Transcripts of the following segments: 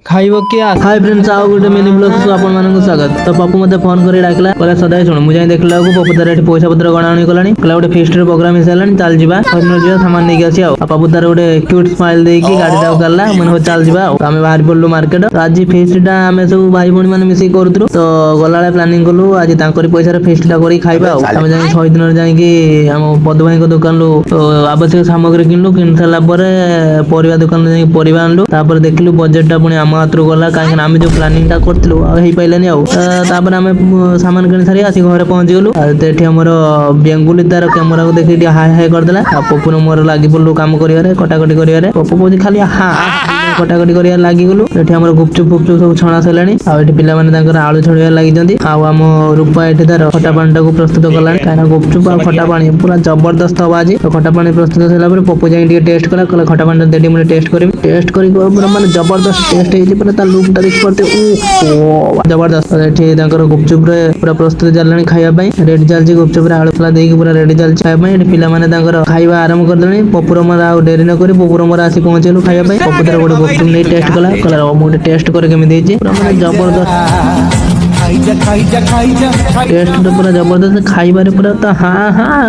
खाइबो क्या। Hi friends आओ गोटे मिनी ब्लॉग को आपण मानक स्वागत। तो पप्पू मते फोन करी डाकला कहला सदाय सुन मु जाई देखला को पप्पू तार एठी पैसा पत्र गणाणी कलानी कहला गोटे फिस्ट रे प्रोग्राम हिसालानी चल जिबा खरनो जिबा सामान नेकी आसी आ पप्पू तार गोटे क्यूट स्माइल देकी गाड़ी टा करला मन हो चल जिबा आमे बाहर पड़लु मार्केट। तो आज फिस्ट टा आमे सब भाई बणी माने मिसी करथुरु तो गलाळे प्लानिंग कलु आज तांकरी पैसा रे फिस्ट टा करी खाइबा आमे जाई 6 दिन रे जाई कि हम पद भाई को दुकान लु आवश्यक सामग्री किनलु किन साला परे परिवा दुकान जाई परिवा आनलु तापर देखलु बजेट टा पुनी आम हाथरू गला कहीं आम जो प्लानिंग टा करथिलु हेई पाइलानी तापर आम सामान किन सारी आसी घरे पहुंची गलु तेठी हमर बेंगुली तार कैमरा को देखि हाय हाय कर देला पप्पू न मोर लागी पड़लु काम करिवारे कटाकटी करिवारे पप्पू बोली खाली हा कटाकटी करिया लागी गलु एठी हमर गुपचुप गुपचुप सब छणा सलानी आ एठी पिला माने तांकर आळू छड़िया लागि जंदी आ हम रूपा एठी तार खटा पानी टा को प्रस्तुत कलानी काना गुपचुप आ खटा पानी पूरा जबरदस्त आवाज तो खटा पानी प्रस्तुत होला पर पप्पू जाई टेस्ट कला कला खटा पानी देडी मुझे टेस्ट करबी टेस्ट करी पूरा माने जबरदस्त टेस्ट हे जे ता लुक ता देख पड़ते ओ जबरदस्त एठी तांकर गुपचुप रे पूरा प्रस्तुत जालानी खाइबा पई रेडी जालची गुपचुप रे आळू फला देकी पूरा रेडी जालची खाइबा पई एठी पिला माने तांकर खाइबा आरंभ कर देनी पपुर मर आ डेरी न करी पपुर मर आसी पहुंचेलु खाइबा पई पपुर गोटे गुपचुप नै टेस्ट कला कला मु टेस्ट करे केमि देछि पूरा माने जबरदस्त टेस्ट तो पूरा जबरदस्त खाइबारे पूरा तो हाँ हाँ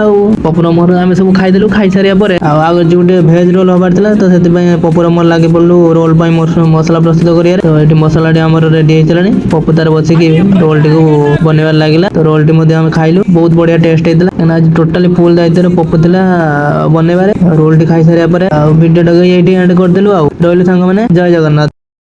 पपुर मोर आम सब खाईदेलु खाई सारिया पर आगे जो भेज रोल हबार था तो से पपुर मोर लगे पड़लु रोल मसला प्रस्तुत करियार तो ये मसला आमर रेडी होलानी पप्पू तार बसिकी रोल टी को बनवार लगे तो रोल टी आम खाइलु बहुत बढ़िया टेस्ट होता आज टोटाली फुल दायित्व पप्पू था बनवार रोल टी खाई सारिया पर वीडियो टाक ये एंड करदेलु आ रही सांग मैंने जय जगन्नाथ।